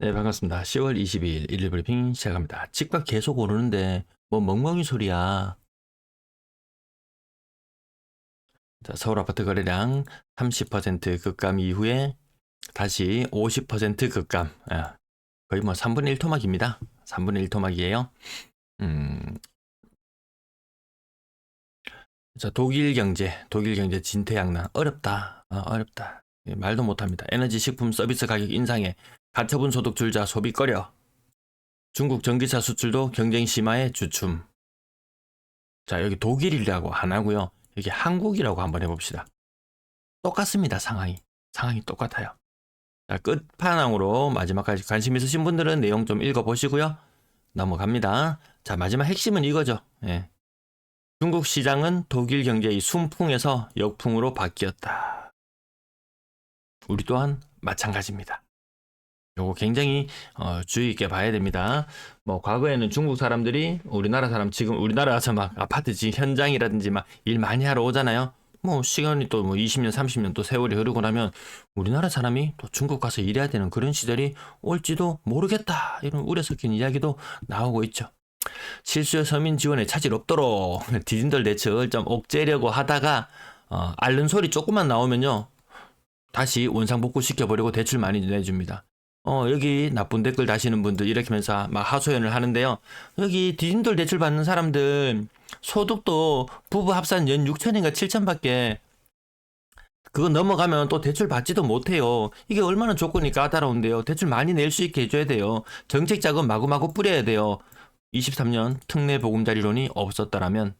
네, 반갑습니다. 10월 22일 일일 브리핑 시작합니다. 집값 계속 오르는데 뭐 멍멍이 소리야. 자, 서울 아파트 거래량 30% 급감 이후에 다시 50% 급감. 거의 뭐 3분의 1 토막입니다. 3분의 1 토막이에요. 자, 독일 경제 진퇴양난 어렵다. 어렵다. 말도 못합니다. 에너지 식품 서비스 가격 인상에 가처분 소득 줄자 소비 꺼려. 중국 전기차 수출도 경쟁 심화에 주춤. 자, 여기 독일이라고 안 하고요. 여기 한국이라고 한번 해봅시다. 똑같습니다, 상황이. 상황이 똑같아요. 자, 끝판왕으로 마지막까지 관심 있으신 분들은 내용 좀 읽어보시고요. 넘어갑니다. 자, 마지막 핵심은 이거죠. 예. 중국 시장은 독일 경제의 순풍에서 역풍으로 바뀌었다. 우리 또한 마찬가지입니다. 요거 굉장히 주의 있게 봐야 됩니다. 뭐 과거에는 중국 사람들이 우리나라 사람 지금 우리나라 와서 막 아파트 현장이라든지 막 일 많이 하러 오잖아요. 뭐 시간이 또 뭐 20년 30년 또 세월이 흐르고 나면 우리나라 사람이 또 중국 가서 일해야 되는 그런 시절이 올지도 모르겠다, 이런 우려 섞인 이야기도 나오고 있죠. 실수요 서민 지원에 차질 없도록 디진털 대책을 좀 옥죄려고 하다가 앓는 소리 조금만 나오면요, 다시 원상복구 시켜버리고 대출 많이 내줍니다. 여기 나쁜 댓글 다시는 분들 이렇게 하면서 막 하소연을 하는데요. 여기 디진털 대출 받는 사람들 소득도 부부 합산 연 6천인가 7천밖에, 그거 넘어가면 또 대출 받지도 못해요. 이게 얼마나 조건이 까다로운데요. 대출 많이 낼 수 있게 해줘야 돼요. 정책 자금 마구마구 뿌려야 돼요. 23년 특례 보금자리론이 없었더라면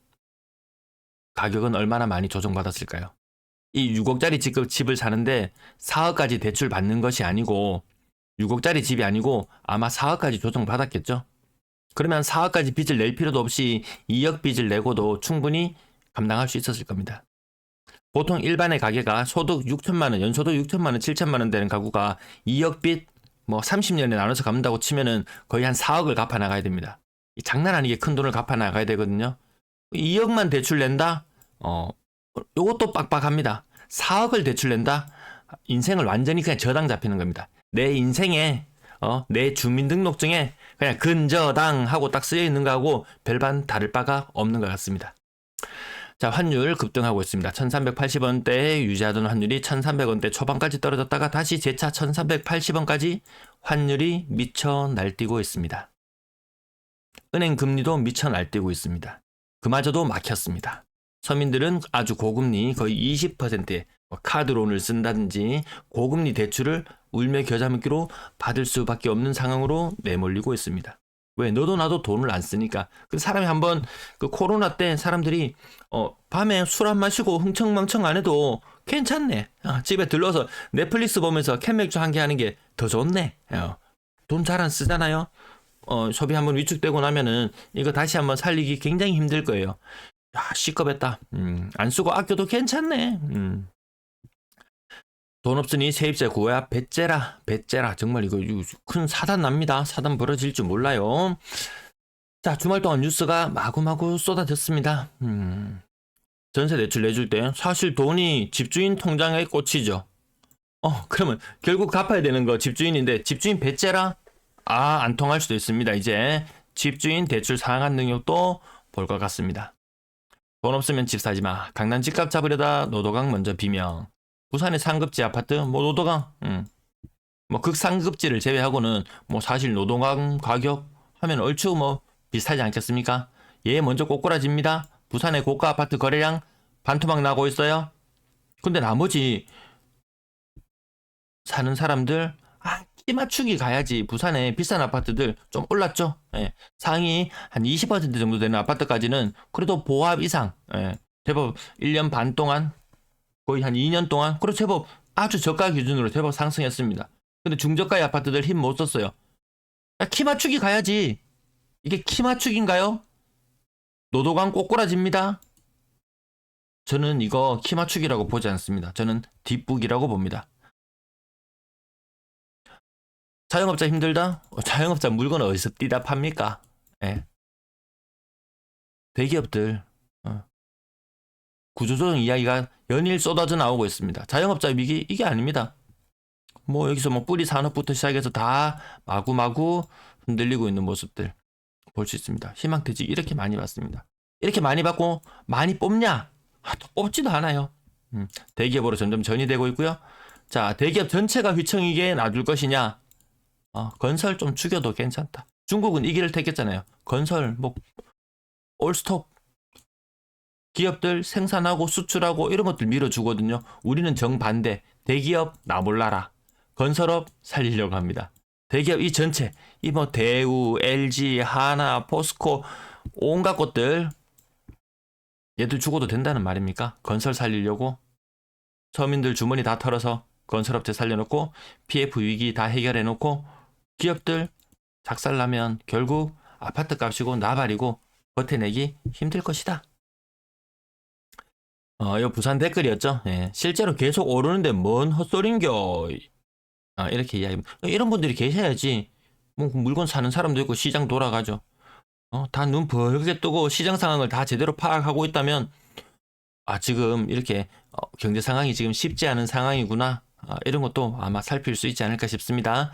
가격은 얼마나 많이 조정받았을까요? 이 6억짜리 집을 사는데 4억까지 대출 받는 것이 아니고, 6억짜리 집이 아니고 아마 4억까지 조정받았겠죠. 그러면 4억까지 빚을 낼 필요도 없이 2억 빚을 내고도 충분히 감당할 수 있었을 겁니다. 보통 일반의 가게가 소득 6천만 원, 연소득 6천만 원, 7천만 원 되는 가구가 2억 빚 뭐 30년에 나눠서 갚는다고 치면은 거의 한 4억을 갚아 나가야 됩니다. 장난 아니게 큰 돈을 갚아 나가야 되거든요. 2억만 대출 낸다? 요것도 빡빡합니다. 4억을 대출 낸다? 인생을 완전히 그냥 저당 잡히는 겁니다. 내 인생에 내 주민등록증에 그냥 근저당 하고 딱 쓰여 있는 거하고 별반 다를 바가 없는 것 같습니다. 자, 환율 급등하고 있습니다. 1380원대에 유지하던 환율이 1300원대 초반까지 떨어졌다가 다시 재차 1380원까지 환율이 미쳐 날뛰고 있습니다. 은행 금리도 미쳐 날뛰고 있습니다. 그마저도 막혔습니다. 서민들은 아주 고금리 거의 20%의 카드론을 쓴다든지 고금리 대출을 울며 겨자 먹기로 받을 수밖에 없는 상황으로 내몰리고 있습니다. 왜? 너도 나도 돈을 안 쓰니까. 그 사람이 한번 그 코로나 때 사람들이 밤에 술 안 마시고 흥청망청 안 해도 괜찮네. 집에 들러서 넷플릭스 보면서 캔맥주 한 개 하는 게 더 좋네. 돈 잘 안 쓰잖아요. 소비 한번 위축되고 나면은 이거 다시 한번 살리기 굉장히 힘들 거예요. 야, 시겁했다. 안 쓰고 아껴도 괜찮네. 돈 없으니 세입자 구해야 배째라. 정말 이거 큰 사단 납니다. 사단 벌어질 줄 몰라요. 자, 주말 동안 뉴스가 마구마구 쏟아졌습니다. 전세 대출 내줄 때 사실 돈이 집주인 통장에 꽂히죠. 그러면 결국 갚아야 되는 거 집주인인데 집주인 배째라? 안 통할 수도 있습니다. 이제 집주인 대출 상환 능력도 볼 것 같습니다. 돈 없으면 집 사지 마. 강남 집값 잡으려다 노도강 먼저 비명. 부산의 상급지 아파트, 뭐 노도강, 뭐 극상급지를 제외하고는 뭐 사실 노도강 가격 하면 얼추 뭐 비슷하지 않겠습니까? 얘 먼저 꼬꾸라집니다. 부산의 고가 아파트 거래량 반토막 나고 있어요. 근데 나머지 사는 사람들 끼 맞추기 가야지. 부산의 비싼 아파트들 좀 올랐죠. 상위 한 20% 정도 되는 아파트까지는 그래도 보합 이상, 제법 1년 반 동안 거의 한 2년 동안 그리고 제법 아주 저가 기준으로 제법 상승했습니다. 근데 중저가의 아파트들 힘 못 썼어요. 키 맞추기 가야지. 이게 키 맞추기인가요? 노도강 꼬꾸라집니다. 저는 이거 키 맞추기라고 보지 않습니다. 저는 뒷북이라고 봅니다. 자영업자 힘들다? 자영업자 물건 어디서 띠다 팝니까? 대기업들 구조조정 이야기가 연일 쏟아져 나오고 있습니다. 자영업자 위기 이게 아닙니다. 뭐 여기서 뭐 뿌리 산업부터 시작해서 다 마구마구 흔들리고 있는 모습들 볼 수 있습니다. 희망퇴직 이렇게 많이 받습니다. 이렇게 많이 받고 많이 뽑냐? 또 뽑지도 않아요. 대기업으로 점점 전이되고 있고요. 자, 대기업 전체가 휘청이게 놔둘 것이냐? 건설 좀 죽여도 괜찮다. 중국은 이 길을 택했잖아요. 건설 뭐 올스톱 기업들 생산하고 수출하고 이런 것들 밀어주거든요. 우리는 정반대. 대기업 나 몰라라. 건설업 살리려고 합니다. 대기업 이 전체 이 뭐 대우, LG, 하나, 포스코 온갖 것들 얘들 죽어도 된다는 말입니까? 건설 살리려고 서민들 주머니 다 털어서 건설업체 살려놓고 PF 위기 다 해결해놓고 기업들 작살나면 결국 아파트 값이고 나발이고 버텨내기 힘들 것이다. 요 부산 댓글이었죠. 예, 실제로 계속 오르는데 뭔 헛소린겨. 이렇게 이야기. 이런 분들이 계셔야지. 뭐 물건 사는 사람도 있고 시장 돌아가죠. 다 눈 벌게 뜨고 시장 상황을 다 제대로 파악하고 있다면 지금 이렇게 경제 상황이 지금 쉽지 않은 상황이구나. 이런 것도 아마 살필 수 있지 않을까 싶습니다.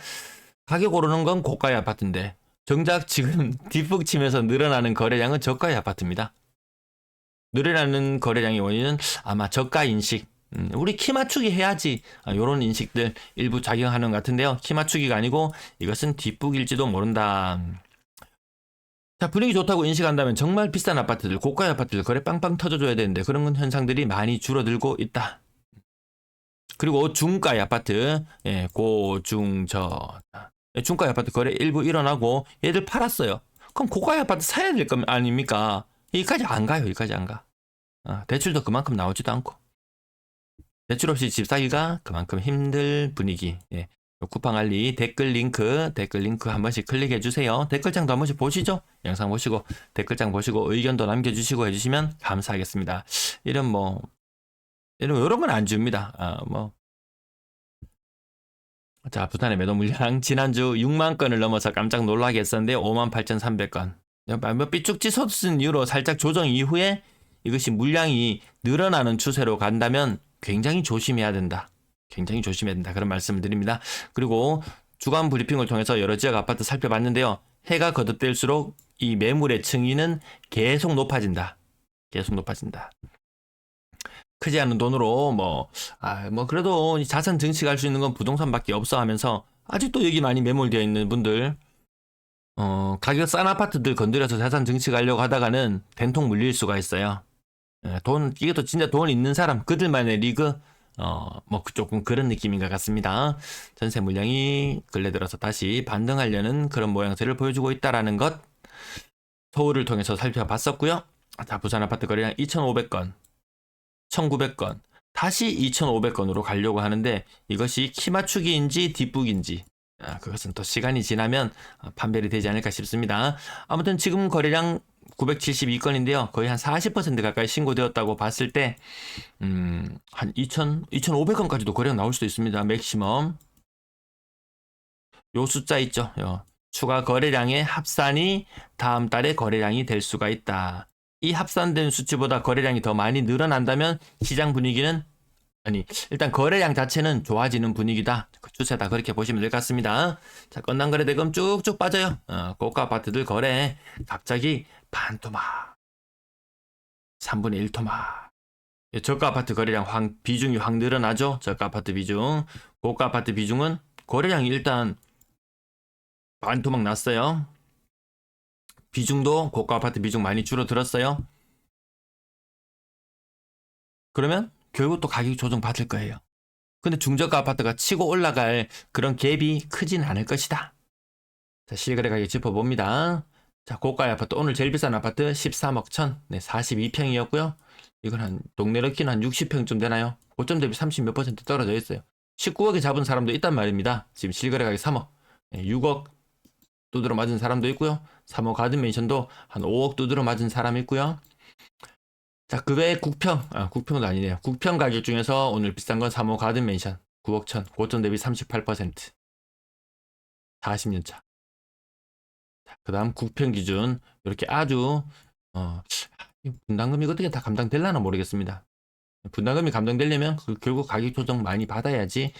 가격 오르는 건 고가의 아파트인데 정작 지금 뒷북 치면서 늘어나는 거래량은 저가의 아파트입니다. 늘어나는 거래량의 원인은 아마 저가 인식. 우리 키 맞추기 해야지. 요런 인식들 일부 작용하는 것 같은데요. 키 맞추기가 아니고 이것은 뒷북일지도 모른다. 자, 분위기 좋다고 인식한다면 정말 비싼 아파트들, 고가의 아파트들 거래 빵빵 터져줘야 되는데 그런 현상들이 많이 줄어들고 있다. 그리고 중가의 아파트, 고중저. 중가의 아파트 거래 일부 일어나고 얘들 팔았어요. 그럼 고가의 아파트 사야 될 거 아닙니까? 여기까지 안 가요. 여기까지 안 가. 대출도 그만큼 나오지도 않고. 대출 없이 집 사기가 그만큼 힘들 분위기. 예. 쿠팡알리 댓글 링크 한 번씩 클릭해 주세요. 댓글장도 한 번씩 보시죠. 영상 보시고 댓글장 보시고 의견도 남겨주시고 해주시면 감사하겠습니다. 이런 건 안 줍니다. 자, 부산의 매도 물량 지난주 6만 건을 넘어서 깜짝 놀라게 했었는데 58,300건. 뭐 삐죽지 솟은 이후로 살짝 조정 이후에 이것이 물량이 늘어나는 추세로 간다면 굉장히 조심해야 된다. 굉장히 조심해야 된다. 그런 말씀을 드립니다. 그리고 주간 브리핑을 통해서 여러 지역 아파트 살펴봤는데요. 해가 거듭될수록 이 매물의 층위는 계속 높아진다. 계속 높아진다. 크지 않은 돈으로 그래도 자산 증식할 수 있는 건 부동산밖에 없어 하면서 아직도 여기 많이 매몰되어 있는 분들 가격 싼 아파트들 건드려서 자산 증식하려고 하다가는 된통 물릴 수가 있어요. 이것도 진짜 돈 있는 사람 그들만의 리그 조금 그런 느낌인 것 같습니다. 전세 물량이 근래 들어서 다시 반등하려는 그런 모양새를 보여주고 있다라는 것 서울을 통해서 살펴봤었고요. 자, 부산 아파트 거래량 2,500건 1,900건 다시 2,500건으로 가려고 하는데 이것이 키 맞추기인지 뒷북인지 그것은 또 시간이 지나면 판별이 되지 않을까 싶습니다. 아무튼 지금 거래량 972건인데요. 거의 한 40% 가까이 신고되었다고 봤을 때 한 2,500건까지도 거래가 나올 수도 있습니다. 맥시멈. 요 숫자 있죠. 추가 거래량의 합산이 다음 달에 거래량이 될 수가 있다. 이 합산된 수치보다 거래량이 더 많이 늘어난다면 시장 분위기는 일단 거래량 자체는 좋아지는 분위기다. 그 추세다. 그렇게 보시면 될 것 같습니다. 자, 건당 거래 대금 쭉쭉 빠져요. 고가 아파트들 거래 갑자기 반토막 3분의 1토막. 저가 아파트 거래량 비중이 확 늘어나죠. 저가 아파트 비중. 고가 아파트 비중은 거래량이 일단 반토막 났어요. 비중도 고가 아파트 비중 많이 줄어들었어요. 그러면 결국 또 가격이 조정 받을 거예요. 근데 중저가 아파트가 치고 올라갈 그런 갭이 크진 않을 것이다. 자, 실거래 가격 짚어봅니다. 자, 고가의 아파트 오늘 제일 비싼 아파트 13억 1천 42평이었고요. 이건 한 동네 럭키는 한 60평쯤 되나요? 고점 대비 30 몇 % 떨어져 있어요. 19억에 잡은 사람도 있단 말입니다. 지금 실거래 가격 3억 6억 두드러 맞은 사람도 있고요. 3억 가든 맨션도 한 5억 두드러 맞은 사람 있고요. 자, 그 외에 국평도 아니네요. 국평 가격 중에서 오늘 비싼 건 3호 가든 맨션 9억 1천 고점 대비 38% 40년 차. 그 다음 국평 기준 이렇게 아주 분담금이 어떻게 다 감당될라나 모르겠습니다. 분담금이 감당되려면 결국 가격 조정 많이 받아야지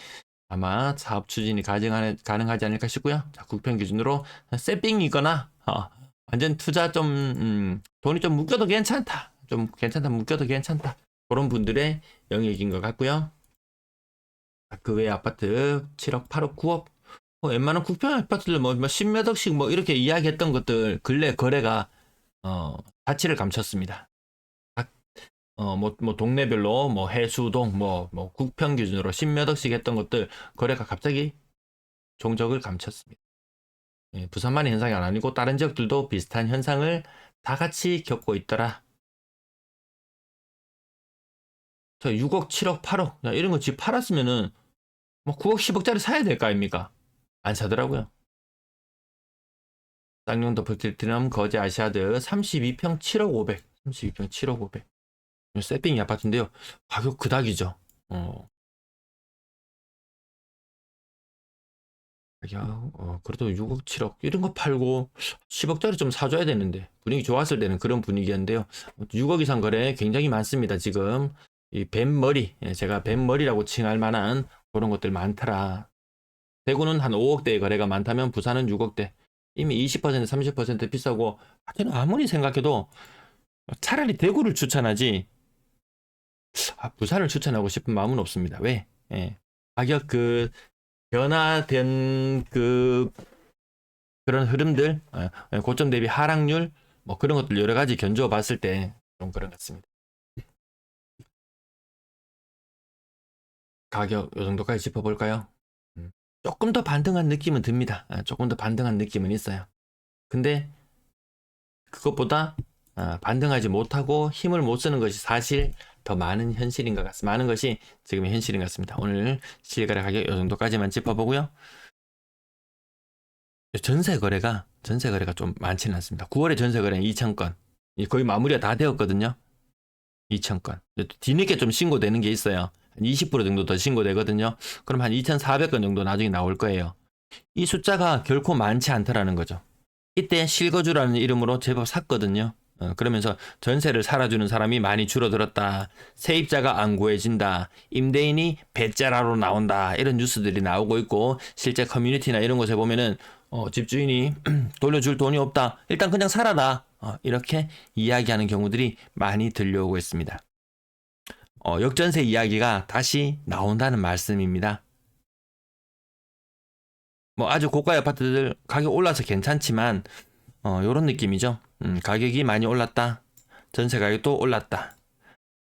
아마 사업 추진이 가능하지 않을까 싶고요. 자, 국평 기준으로 세핑이거나 완전 투자 좀 돈이 좀 묶여도 괜찮다. 좀 괜찮다, 묶여도 괜찮다. 그런 분들의 영역인 것 같고요. 그 외에 아파트 7억, 8억, 9억 웬만한 국평 아파트들 뭐 10몇 억씩 뭐 이렇게 이야기했던 것들 근래 거래가 가치를 감췄습니다. 뭐 동네별로 뭐 해수동 뭐 국평 기준으로 10몇 억씩 했던 것들 거래가 갑자기 종적을 감췄습니다. 예, 부산만의 현상이 아니고 다른 지역들도 비슷한 현상을 다 같이 겪고 있더라. 저 6억, 7억, 8억 이런 거 집 팔았으면은 뭐 9억, 10억짜리 사야 될 거 아닙니까? 안 사더라고요. 쌍용도 플티트넘 거제 아시아드 32평 7억 5백. 32평 7억 5백. 세핑이 아파트인데요. 가격 그닥이죠. 그래도 6억, 7억 이런 거 팔고 10억짜리 좀 사줘야 되는데 분위기 좋았을 때는 그런 분위기였는데요. 6억 이상 거래 굉장히 많습니다. 지금 이 뱀머리, 제가 뱀머리라고 칭할 만한 그런 것들 많더라. 대구는 한 5억대의 거래가 많다면 부산은 6억대. 이미 20% 30% 비싸고 하여튼 아무리 생각해도 차라리 대구를 추천하지 부산을 추천하고 싶은 마음은 없습니다. 왜? 예. 가격 변화된 그런 흐름들, 고점 대비 하락률, 뭐 그런 것들 여러 가지 견주어 봤을 때 좀 그런 것 같습니다. 가격 요 정도까지 짚어볼까요? 조금 더 반등한 느낌은 듭니다. 조금 더 반등한 느낌은 있어요. 근데 그것보다 반등하지 못하고 힘을 못 쓰는 것이 사실 더 많은 현실인 것 같습니다. 많은 것이 지금의 현실인 것 같습니다. 오늘 실거래 가격 요 정도까지만 짚어보고요. 전세 거래가 좀 많지는 않습니다. 9월에 전세 거래는 2,000건. 거의 마무리가 다 되었거든요. 2,000건. 뒤늦게 좀 신고되는 게 있어요. 한 20% 정도 더 신고되거든요. 그럼 한 2,400건 정도 나중에 나올 거예요. 이 숫자가 결코 많지 않더라는 거죠. 이때 실거주라는 이름으로 제법 샀거든요. 그러면서 전세를 살아주는 사람이 많이 줄어들었다. 세입자가 안 구해진다. 임대인이 배째라로 나온다. 이런 뉴스들이 나오고 있고 실제 커뮤니티나 이런 곳에 보면은 집주인이 돌려줄 돈이 없다. 일단 그냥 살아라. 이렇게 이야기하는 경우들이 많이 들려오고 있습니다. 역전세 이야기가 다시 나온다는 말씀입니다. 뭐 아주 고가 아파트들 가격 올라서 괜찮지만 요런 느낌이죠. 가격이 많이 올랐다. 전세 가격도 올랐다.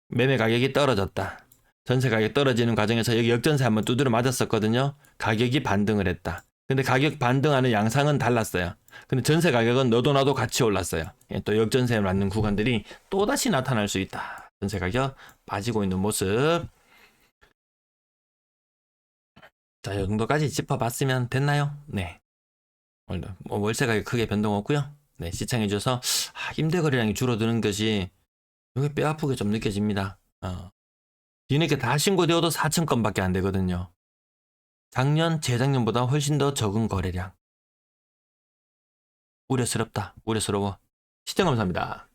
매매 가격이 떨어졌다. 전세 가격 떨어지는 과정에서 여기 역전세 한번 두드려 맞았었거든요. 가격이 반등을 했다. 근데 가격 반등하는 양상은 달랐어요. 근데 전세 가격은 너도 나도 같이 올랐어요. 또 역전세에 맞는 구간들이 또다시 나타날 수 있다. 전세 가격 빠지고 있는 모습. 자, 이 정도까지 짚어봤으면 됐나요? 네. 뭐 월세 가격 크게 변동 없고요. 네, 시청해주셔서 임대거래량이 줄어드는 것이 이게 뼈 아프게 좀 느껴집니다. 뒤늦게 다 신고되어도 4,000건밖에 안 되거든요. 작년, 재작년보다 훨씬 더 적은 거래량. 우려스럽다. 우려스러워. 시청 감사합니다.